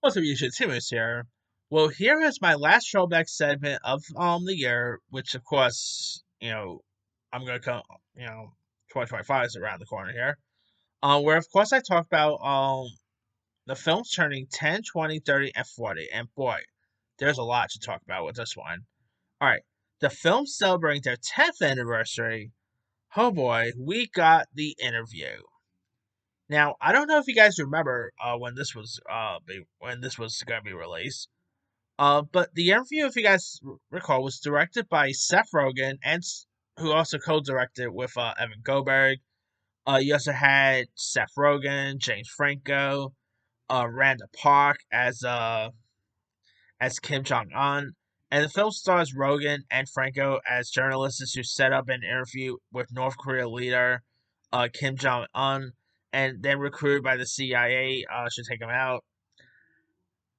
What's up, YouTube? Timus here. Well, here is my last throwback segment of the year, which of course, I'm gonna come, 2025 is around the corner here. Where of course I talk about the films turning 10, 20, 30, and 40. And boy, there's a lot to talk about with this one. Alright. The films celebrating their 10th anniversary. Oh boy, we got The Interview. Now, I don't know if you guys remember when this was gonna be released. But the interview, if you guys recall, was directed by Seth Rogen and who also co-directed with Evan Goldberg. You also had Seth Rogen, James Franco, Randa Park as Kim Jong Un, and the film stars Rogen and Franco as journalists who set up an interview with North Korea leader Kim Jong Un, and then recruited by the CIA to take him out.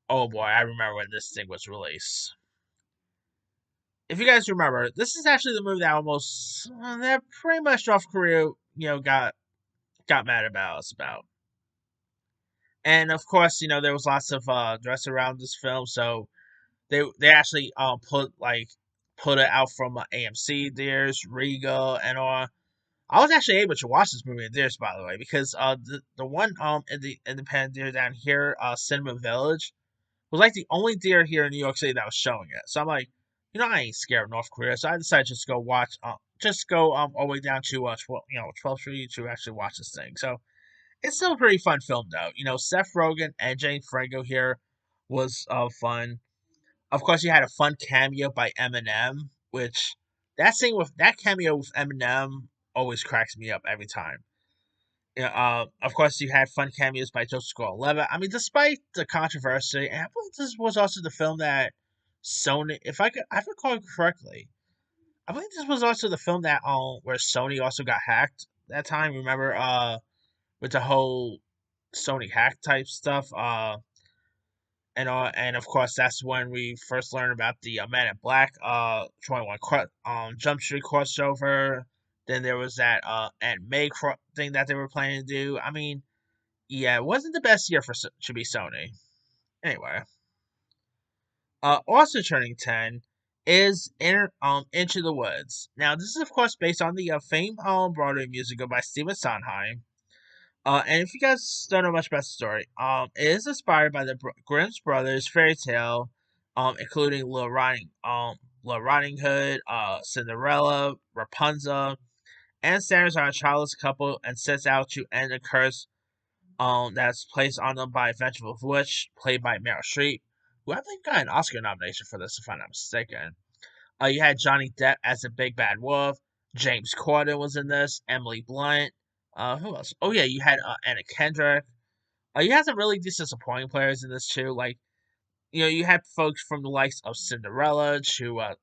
Oh boy, I remember when this thing was released. If you guys remember, this is actually the movie that almost that pretty much North Korea, got mad about us about. And of course, there was lots of dress around this film, so they actually put it out from AMC theaters, Regal, and all. I was actually able to watch this movie in theaters, by the way, because the one in the independent theater down here, Cinema Village, was like the only theater here in New York City that was showing it. So I'm like, I ain't scared of North Korea, so I decided to just go watch, just go all the way down to 12th Street to actually watch this thing. So it's still a pretty fun film though. Seth Rogen and Jane Franco here was fun. Of course, you had a fun cameo by Eminem, which that cameo with Eminem always cracks me up every time. Yeah, of course, you had fun cameos by Joseph Gordon-Levitt. I mean, despite the controversy, and I believe this was also the film that Sony, if I recall correctly, I believe this was also the film that where Sony also got hacked that time. Remember, with the whole Sony hack type stuff, and of course that's when we first learned about the Man in Black 21 Jump Street crossover. Then there was that and May thing that they were planning to do. I mean, yeah, it wasn't the best year for to be Sony. Anyway, also turning 10 is Into the Woods. Now, this is of course based on the famed Broadway musical by Stephen Sondheim. And if you guys don't know much about the story, it is inspired by the Grimm's brothers fairy tale, including Little Riding Hood, Cinderella, Rapunzel, and centers on a childless couple and sets out to end a curse that's placed on them by a vengeful witch, played by Meryl Streep, who I think got an Oscar nomination for this, if I'm not mistaken. You had Johnny Depp as the big bad wolf. James Corden was in this. Emily Blunt. Who else? Oh yeah, you had Anna Kendrick. You had some really disappointing players in this too. Like you had folks from the likes of Cinderella to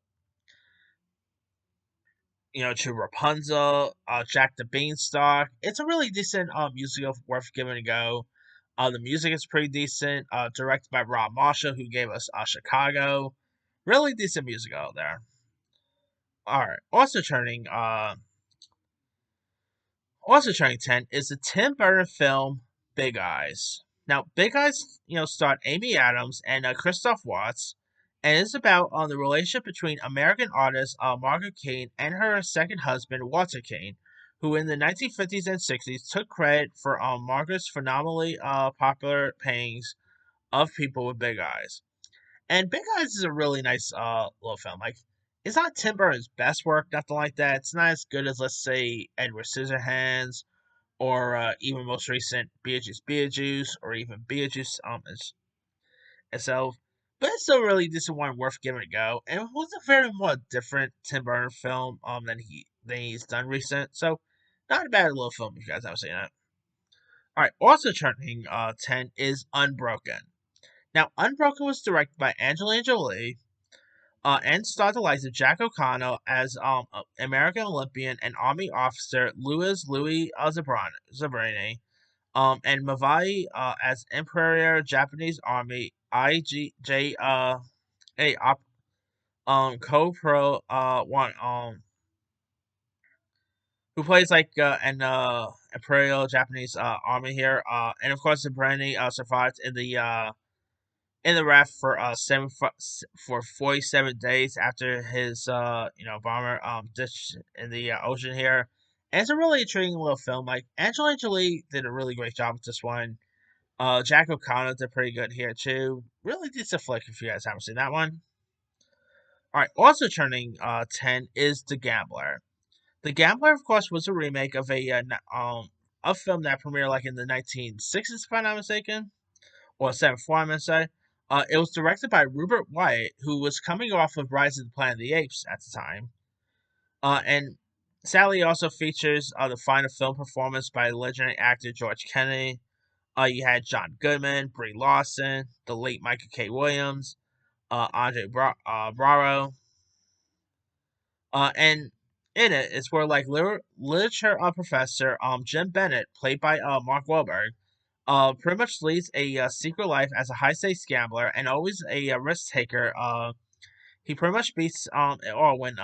Rapunzel, Jack the Beanstalk. It's a really decent musical worth giving a go. The music is pretty decent. Directed by Rob Marshall, who gave us Chicago. Really decent music out there. All right. Also turning 10 is the Tim Burton film Big Eyes. Now, Big Eyes, starred Amy Adams and Christoph Waltz, and it's about the relationship between American artist Margaret Keane and her second husband Walter Keane, who in the 1950s and 60s took credit for Margaret's phenomenally popular paintings of people with big eyes. And Big Eyes is a really nice little film. Like, it's not Tim Burton's best work, nothing like that. It's not as good as, let's say, Edward Scissorhands or even most recent Beetlejuice, or even Beetlejuice itself. But it's still a really decent one, worth giving a go. And it was a very more different Tim Burton film than he's done recent. So not a bad little film if you guys haven't seen it. All right, also turning 10 is Unbroken. Now, Unbroken was directed by Angelina Jolie, and starred the likes of Jack O'Connell as American Olympian and Army officer Louis Zabrini, and Mavai as Imperial Japanese Army IGJ a co-pro one who plays like an Imperial Japanese Army here, and of course Zabrini survived in the in the raft for 47 days after his bomber ditch in the ocean here. And it's a really intriguing little film. Like Angelina Jolie did a really great job with this one. Jack O'Connor did pretty good here too. Really decent flick if you guys haven't seen that one. All right, also turning 10 is The Gambler. The Gambler, of course, was a remake of a film that premiered like in the 1960s, if I'm not mistaken, or 74, I'm gonna say. It was directed by Rupert Wyatt, who was coming off of Rise of the Planet of the Apes at the time. And sadly, also features the final film performance by legendary actor George Kennedy. You had John Goodman, Brie Larson, the late Michael K. Williams, Andre Bravo, and in it, it's where like literature professor Jim Bennett, played by Mark Wahlberg, pretty much leads a secret life as a high stakes gambler and always a risk taker. He pretty much beats or when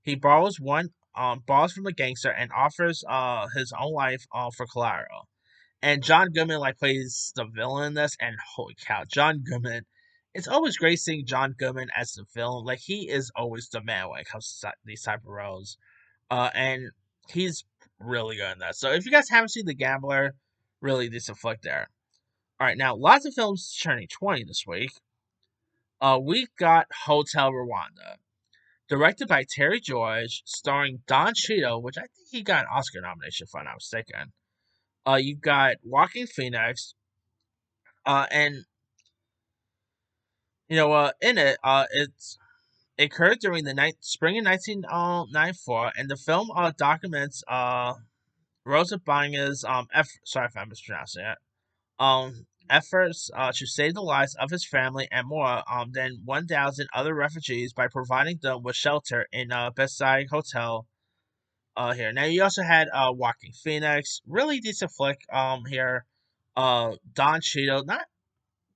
he borrows from a gangster and offers his own life for collateral. And John Goodman like plays the villain in this, and holy cow, John Goodman! It's always great seeing John Goodman as the villain. Like he is always the man when it comes to these type of roles. And he's really good in that. So if you guys haven't seen The Gambler, really decent flick there. All right, now lots of films turning 20 this week. We've got Hotel Rwanda, directed by Terry George, starring Don Cheadle, which I think he got an Oscar nomination if I'm not mistaken. You've got Walking Phoenix, and in it, it occurred during the spring of 1994, and the film documents Rosa Bonga's sorry if I'm mispronouncing it efforts to save the lives of his family and more than 1,000 other refugees by providing them with shelter in Bedside Hotel here. Now you also had Walking Phoenix, really decent flick here. Don Cheadle, not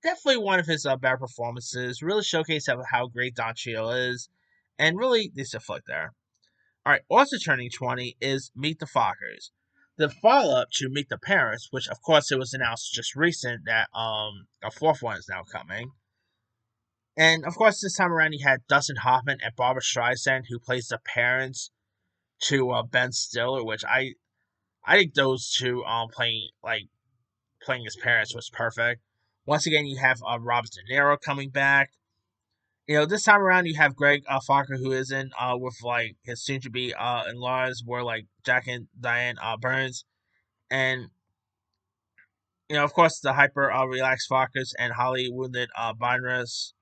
definitely one of his better performances. Really showcase how great Don Cheadle is, and really decent flick there. All right, also turning 20 is Meet the Fockers, the follow-up to Meet the Parents, which of course it was announced just recent that a fourth one is now coming. And of course, this time around you had Dustin Hoffman and Barbara Streisand, who plays the parents to Ben Stiller, which I think those two playing his parents was perfect. Once again, you have Robert De Niro coming back. This time around you have Greg Fokker, who is in with like his soon to be in laws were like Jack and Diane Burns, and of course the hyper relaxed Fockers and Holly wounded Bynrus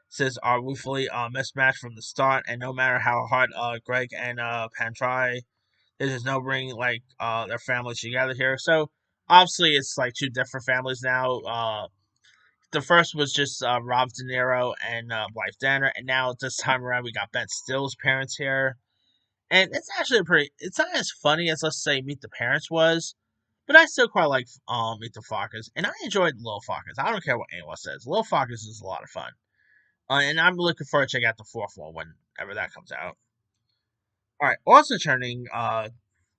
says are ruefully mismatched from the start, and no matter how hard Greg and Pan try, there's no bringing like their families together here. So obviously it's like two different families now. The first was just Rob De Niro and Blythe Danner, and now this time around we got Ben Still's parents here, and it's actually pretty. It's not as funny as let's say Meet the Parents was, but I still quite like Meet the Fockers, and I enjoyed Little Fockers. I don't care what anyone says. Little Fockers is a lot of fun, and I'm looking forward to check out the fourth one whenever that comes out. All right, also turning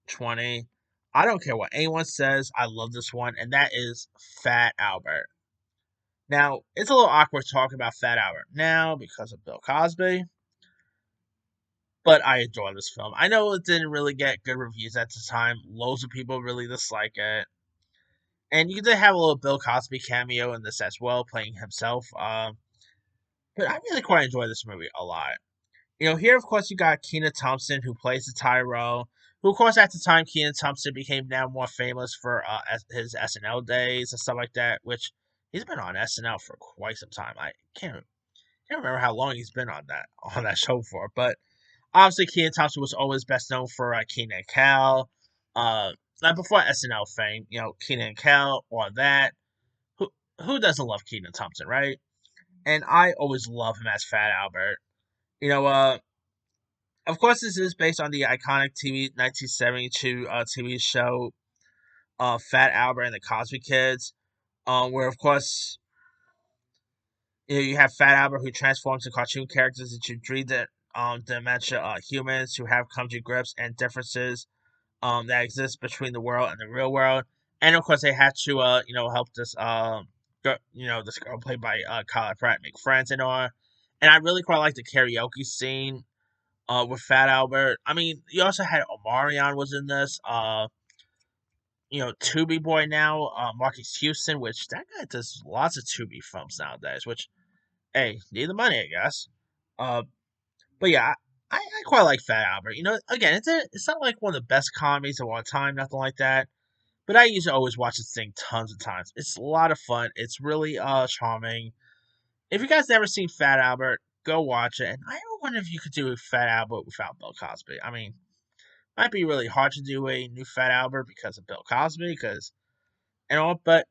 20. I don't care what anyone says. I love this one, and that is Fat Albert. Now, it's a little awkward talking about Fat Albert now because of Bill Cosby, but I adore this film. I know it didn't really get good reviews at the time. Loads of people really dislike it. And you did have a little Bill Cosby cameo in this as well, playing himself. But I really quite enjoy this movie a lot. Here, of course, you got Kenan Thompson, who plays the Tyrell, who, of course, at the time, Kenan Thompson became now more famous for his SNL days and stuff like that, which he's been on SNL for quite some time. I can't remember how long he's been on that show for, but obviously Kenan Thompson was always best known for Kenan and Kel. Like before SNL fame, Kenan and Kel or that. Who doesn't love Kenan Thompson, right? And I always love him as Fat Albert. You know, uh, of course, this is based on the iconic 1972 TV show Fat Albert and the Cosby Kids, where of course you have Fat Albert who transforms into cartoon characters into dementia humans who have come to grips and differences that exist between the world and the real world, and of course they have to help this this girl played by Kyla Pratt make friends and all. And I really quite like the karaoke scene with Fat Albert. I mean, you also had Omarion was in this. Tubi Boy now, Marcus Houston, which that guy does lots of Tubi films nowadays. Which, hey, need the money, I guess. Uh, but yeah, I quite like Fat Albert. Again, it's not like one of the best comedies of all time, nothing like that. But I used to always watch this thing tons of times. It's a lot of fun. It's really charming. If you guys never seen Fat Albert, go watch it. And I wonder if you could do a Fat Albert without Bill Cosby. I mean, might be really hard to do a new Fat Albert because of Bill Cosby, but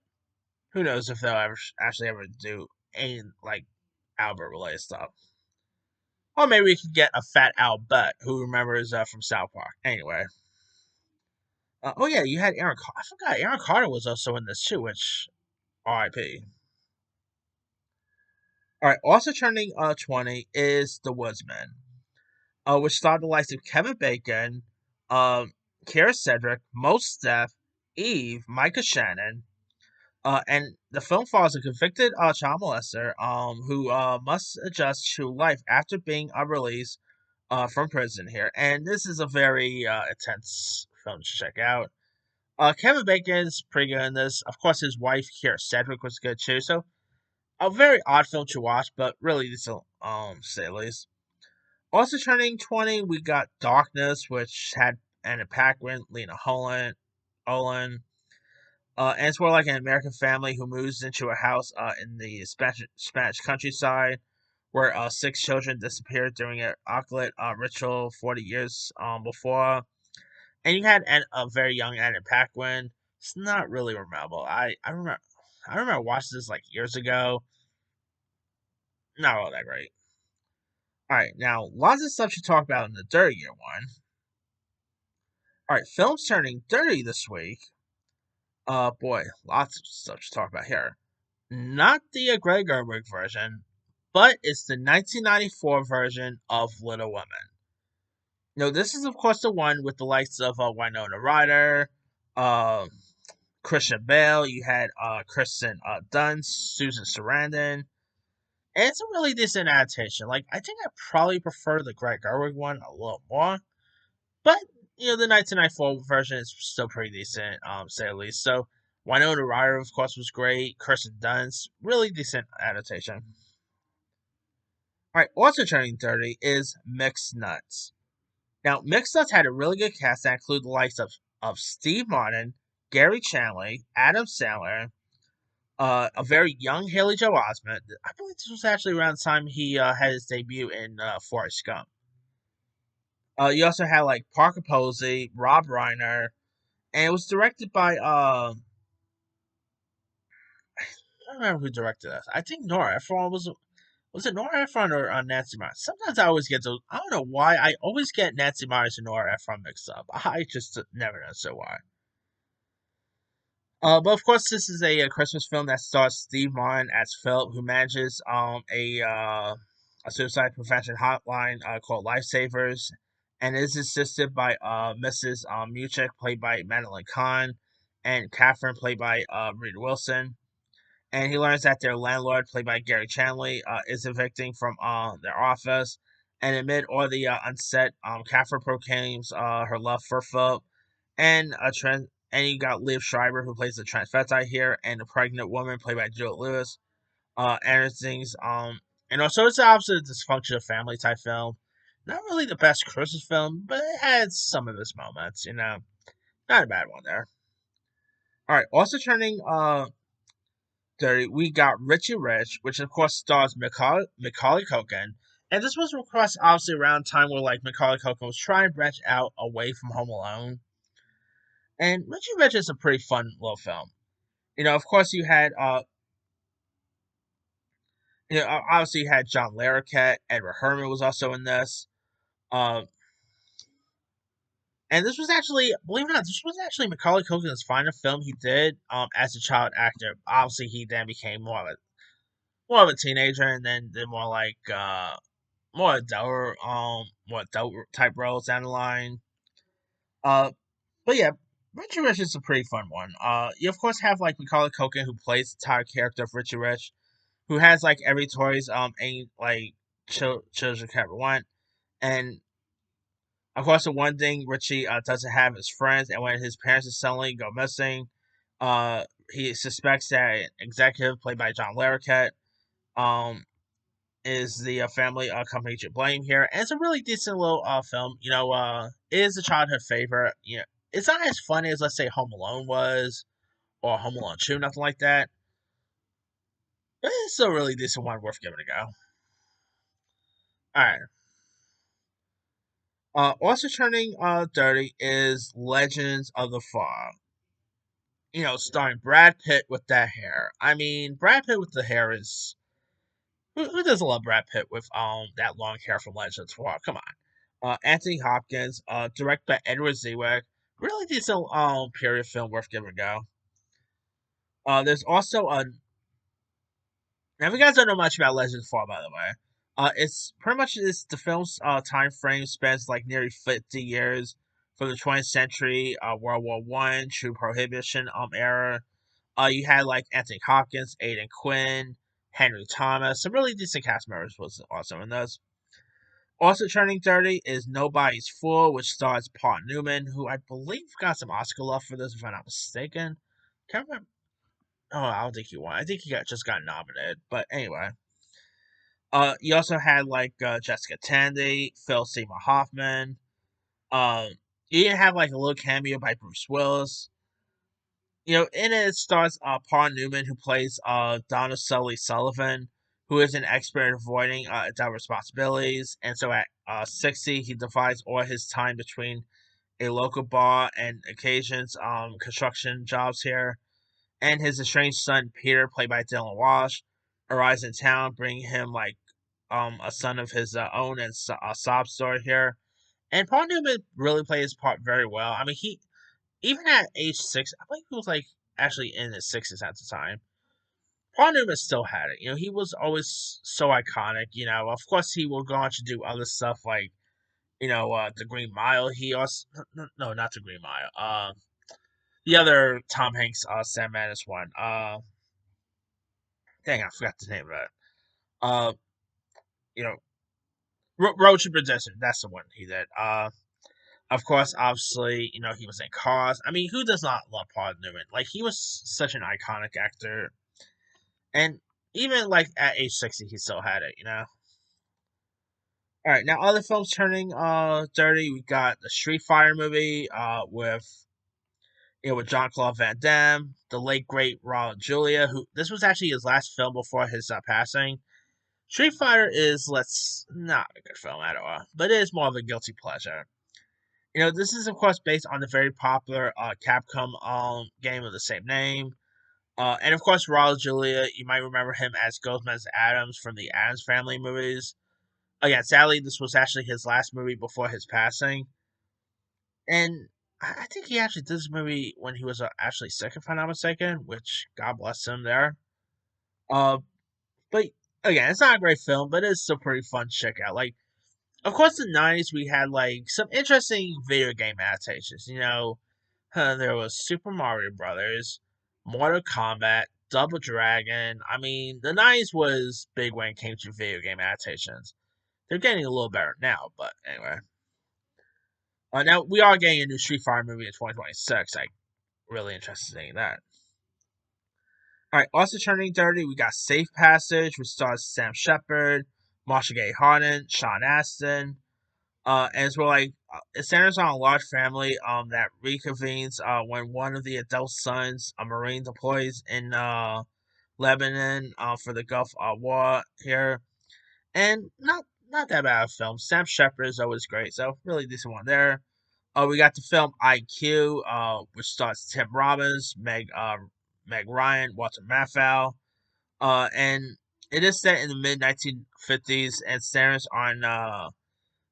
who knows if they'll ever do any like Albert related stuff. Or maybe we could get a Fat Albert who remembers from South Park. Anyway. Oh yeah, you had Aaron. I forgot Aaron Carter was also in this too, which R.I.P. All right, also turning 20 is The Woodsman, which starred the likes of Kevin Bacon, Kara Cedric, Mos Def, Eve, Micah Shannon, and the film follows a convicted child molester who must adjust to life after being released from prison here. And this is a very intense film to check out. Kevin Bacon's pretty good in this. Of course, his wife, Kara Cedric, was good too. So, a very odd film to watch, but really decent, to say the least. Also turning 20, we got Darkness, which had Anna Paquin, Lena Olin. And it's more like an American family who moves into a house in the Spanish countryside where six children disappeared during an occult ritual 40 years before. And you had a very young Anna Paquin. It's not really memorable. I remember watching this like years ago. Not all that great. All right, now lots of stuff to talk about in the dirty year one. All right, films turning dirty this week. Boy, lots of stuff to talk about here. Not the Greg Gerwig version, but it's the 1994 version of Little Women. This is of course the one with the likes of Winona Ryder, uh, Christian Bale. You had Kristen Dunst, Susan Sarandon. And it's a really decent adaptation. Like, I think I probably prefer the Greg Gerwig one a little more. But, the 1994 version is still pretty decent, say at least. So, Winona Ryder, of course, was great. Kirsten Dunst, really decent adaptation. Alright, also turning 30 is Mixed Nuts. Now, Mixed Nuts had a really good cast that included the likes of Steve Martin, Gary Chandler, Adam Sandler, a very young Haley Joel Osment. I believe this was actually around the time he had his debut in Forrest Gump. You also had like Parker Posey, Rob Reiner, and it was directed by I don't remember who directed this. I think Nora Ephron was it Nora Ephron or Nancy Myers? Sometimes I always get those. I don't know why I always get Nancy Myers and Nora Ephron mixed up. I just never know so why. But of course, this is a Christmas film that stars Steve Martin as Philip, who manages a suicide prevention hotline called Lifesavers, and is assisted by Mrs. Muchek, played by Madeline Kahn, and Catherine, played by Rita Wilson. And he learns that their landlord, played by Gary Chandler, is evicting from their office. And amid all the unset, Catherine proclaims her love for Philip, and you got Liv Schreiber, who plays the transvestite here, and the pregnant woman, played by Juliette Lewis. Everything's and also it's obviously a dysfunctional family type film. Not really the best Christmas film, but it had some of its moments. Not a bad one there. All right, also turning 30, we got Richie Rich, which of course stars Macaulay Culkin. And this was requested obviously around time where like Macaulay Culkin was trying to branch out away from Home Alone. And Richie Rich is a pretty fun little film. Of course you had obviously you had John Larroquette, Edward Herrmann was also in this. Uh, and this was actually, believe it or not, this was actually Macaulay Culkin's final film he did as a child actor. Obviously, he then became more of a teenager, and then did more like more adult type roles down the line. Uh, but yeah, Richie Rich is a pretty fun one. You of course have like Macaulay Culkin, who plays the entire character of Richie Rich, who has like every toys ain't like children could ever want. And of course, the one thing Richie doesn't have is friends, and when his parents suddenly go missing, he suspects that an executive played by John Larroquette um, is the family company to blame here. And it's a really decent little film. It is a childhood favorite. It's not as funny as, let's say, Home Alone was, or Home Alone 2, nothing like that. But it's still a really decent one, worth giving a go. Alright. Also turning 30 is Legends of the Fall. Starring Brad Pitt with that hair. I mean, Brad Pitt with the hair is who doesn't love Brad Pitt with that long hair from Legends of the Fall? Come on. Anthony Hopkins, directed by Edward Zwick. Really decent period film worth giving a go. There's also a now if you guys don't know much about Legends of the Fall, by the way, it's pretty much the film's time frame spans like nearly 50 years from the 20th century, World War I to Prohibition era. You had like Anthony Hopkins, Aidan Quinn, Henry Thomas. Some really decent cast members was also in those. Also turning 30 is Nobody's Fool, which stars Paul Newman, who I believe got some Oscar love for this, if I'm not mistaken. Can't remember. Oh, I don't think he won. I think he just got nominated. But anyway, you also had like Jessica Tandy, Phil Seymour Hoffman. Um, you even have like a little cameo by Bruce Willis. In it stars Paul Newman, who plays Donald Sully Sullivan, who is an expert at avoiding adult responsibilities. And so at 60, he divides all his time between a local bar and occasions construction jobs here. And his estranged son, Peter, played by Dylan Walsh, arrives in town, bringing him like a son of his own and a sob story here. And Paul Newman really played his part very well. I mean, he even at age 6, I think he was like actually in his sixties at the time. Paul Newman still had it. He was always so iconic. Of course, he will go on to do other stuff like the Green Mile. He also no, not the Green Mile. The other Tom Hanks Sam Mendes one. Dang, I forgot the name of it. Uh, you know, Road to Perdition. That's the one he did. Of course, obviously, he was in Cars. I mean, who does not love Paul Newman? Like, he was such an iconic actor, and even like at age 60, he still had it. All right, now other films turning 30. We got the Street Fighter movie with John Claude Van Damme, the late great Raul Julia, who this was actually his last film before his passing. Street Fighter is let's not a good film at all, but it is more of a guilty pleasure. This is of course based on the very popular Capcom game of the same name. And of course, Raul Julia, you might remember him as Ghostman Adams from the Adams Family movies. Again, sadly, this was actually his last movie before his passing. And I think he actually did this movie when he was actually sick, if I'm not mistaken, which God bless him there. Uh, but again, it's not a great film, but it's still pretty fun to check out. Like, of course, in the 90s, we had like some interesting video game adaptations. There was Super Mario Brothers, Mortal Kombat, Double Dragon. I mean, the 90s was big when it came to video game adaptations. They're getting a little better now, but anyway. Now, we are getting a new Street Fighter movie in 2026. I'm really interested in that. Alright, also turning 30, we got Safe Passage, which stars Sam Shepard, Marsha Gay Harden, Sean Astin. And it's where it centers on a large family that reconvenes when one of the adult sons, a Marine, deploys in Lebanon for the Gulf War here. And not that bad of a film. Sam Shepard is always great, so really decent one there. We got the film IQ, which stars Tim Robbins, Meg Ryan, Walter Matthau, and it is set in the mid 1950s and centers on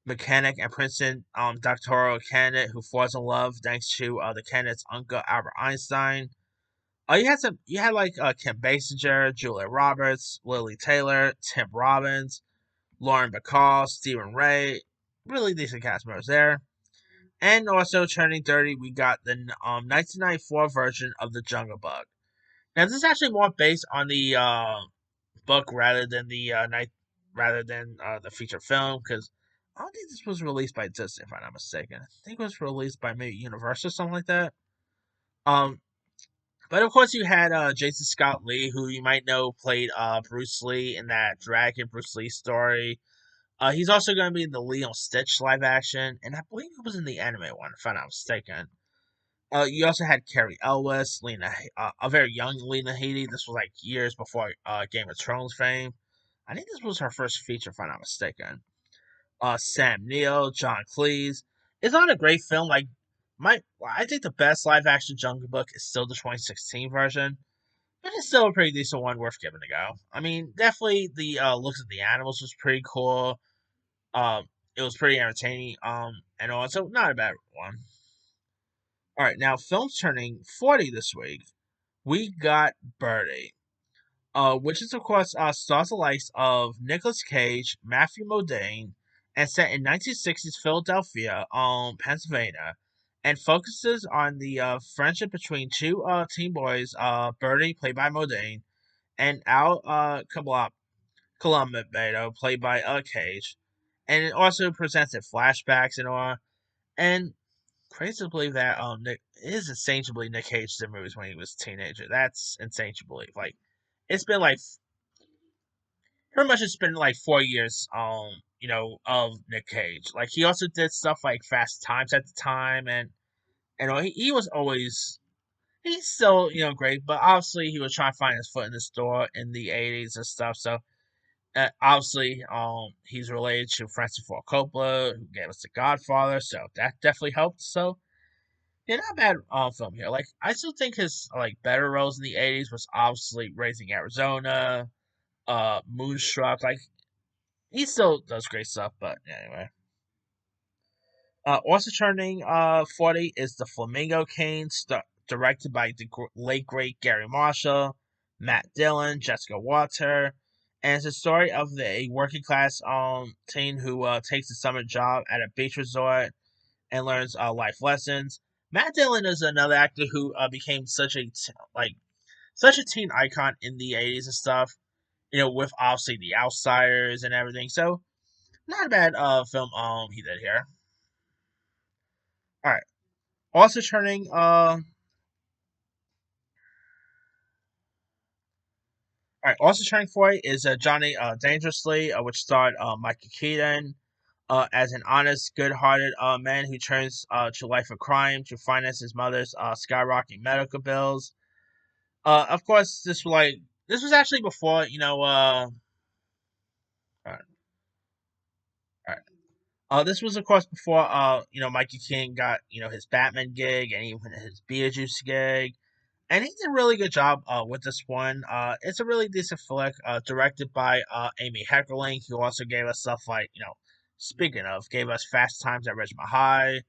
mechanic and Princeton doctoral candidate who falls in love thanks to the candidate's uncle Albert Einstein. You had like Kim Basinger, Julia Roberts, Lily Taylor, Tim Robbins, Lauren Bacall, Stephen Ray, really decent cast members there. And also turning 30, we got the 1994 version of The Jungle Book. Now, this is actually more based on the book rather than the feature film, because I don't think this was released by Disney, if I'm not mistaken. I think it was released by maybe Universal or something like that. Um, but of course, you had Jason Scott Lee, who you might know played Bruce Lee in that Dragon Bruce Lee story. He's also going to be in the Lilo and Stitch live action, and I believe he was in the anime one, if I'm not mistaken. You also had Carrie Elwes, a very young Lena Headey. This was like years before Game of Thrones fame. I think this was her first feature, if I'm not mistaken. Sam Neill, John Cleese. It's not a great film. I think the best live action Jungle Book is still the 2016 version, but it's still a pretty decent one, worth giving a go. I mean, definitely the looks of the animals was pretty cool. It was pretty entertaining. And also not a bad one. All right, now films turning 40 this week. We got Birdy, which is of course stars the likes of Nicolas Cage, Matthew Modine, and set in 1960s Philadelphia, Pennsylvania, and focuses on the friendship between two teen boys, Birdy, played by Modine, and Al Colombo, played by Cage, and it also presents in flashbacks and all. And crazy to believe that Nick it is insane to believe Nick Cage did movies when he was a teenager. That's insane to believe. Like it's been like pretty much it's been like 4 years of Nick Cage. Like he also did stuff like Fast Times at the time, and he was always he's still great, but obviously he was trying to find his foot in the store in the 80s and stuff. So obviously he's related to Francis Ford Coppola, who gave us The Godfather, so that definitely helped. So yeah, not a bad film here. Like I still think his like better roles in the 80s was obviously Raising Arizona, Moonstruck. Like he still does great stuff, but anyway. Also turning 40 is The Flamingo King, directed by the late great Gary Marshall, Matt Dillon, Jessica Walter, and it's a story of a working class teen who takes a summer job at a beach resort and learns life lessons. Matt Dillon is another actor who became such a teen icon in the 80s and stuff. With obviously The Outsiders and everything. So not a bad film he did here. All right. Also turning 40 is Johnny Dangerously, which starred Michael Keaton as an honest, good-hearted man who turns to life of crime to finance his mother's skyrocketing medical bills. Of course, this was actually before Alright, alright. This was of course before Mikey King got his Batman gig and even his Beetlejuice gig, and he did a really good job with this one. It's a really decent flick, directed by Amy Heckerling, who also gave us stuff like speaking of, gave us Fast Times at Ridgemont High.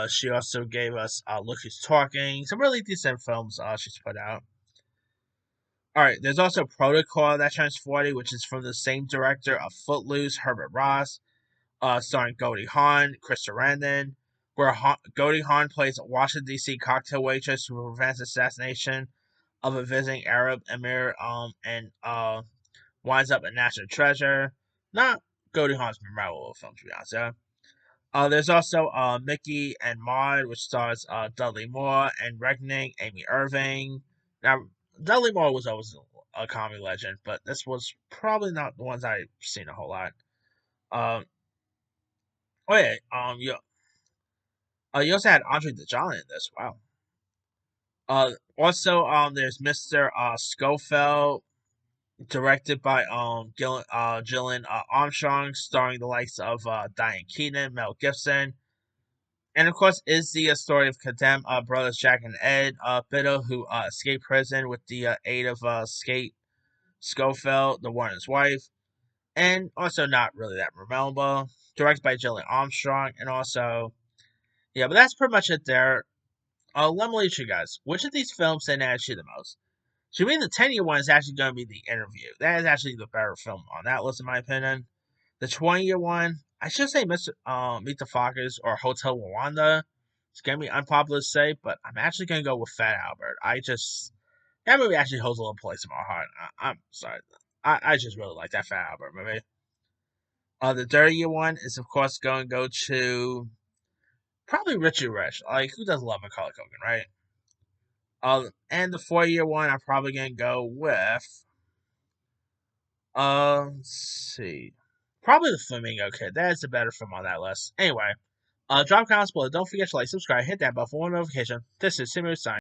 She also gave us Look Who's Talking, some really decent films she's put out. All right, there's also Protocol that turns 40, which is from the same director of Footloose, Herbert Ross, starring Goldie Hawn, Chris Sarandon, where Goldie Hawn plays a Washington, D.C. cocktail waitress who prevents assassination of a visiting Arab emir and winds up a national treasure. Not Goldie Hawn's memorable film, to be honest. Yeah. There's also Mickey and Maude, which stars Dudley Moore and Reckoning, Amy Irving. Now, Dudley Moore was always a comedy legend, but this was probably not the ones I've seen a whole lot. Um, oh yeah, you also had Andre the Giant in this. Wow. Also, there's Mr. Schofield, directed by Gillian Armstrong, starring the likes of Diane Keaton, Mel Gibson. And of course, is the story of condemned brothers Jack and Ed Biddle, who escaped prison with the aid of Skate Schofield, the Warden's wife, and also not really that memorable. Directed by Gillian Armstrong, and also, yeah, but that's pretty much it there. Let me leave you guys. Which of these films stand you the most? To me, the 10-year one is actually going to be The Interview. That is actually the better film on that list, in my opinion. The 20-year one, I should say Meet the Fockers or Hotel Rwanda. It's gonna be unpopular to say, but I'm actually gonna go with Fat Albert. That movie actually holds a little place in my heart. I'm sorry, I just really like that Fat Albert movie. The dirtier one is of course going to go to probably Richie Rich. Like who doesn't love Macaulay Culkin, right? And the 4 year one, I'm probably gonna go with. Let's see. Probably the Flamingo Kid. That is the better film on that list. Anyway, drop comments below. Don't forget to like, subscribe, hit that bell for more notification. This is Simmer signing.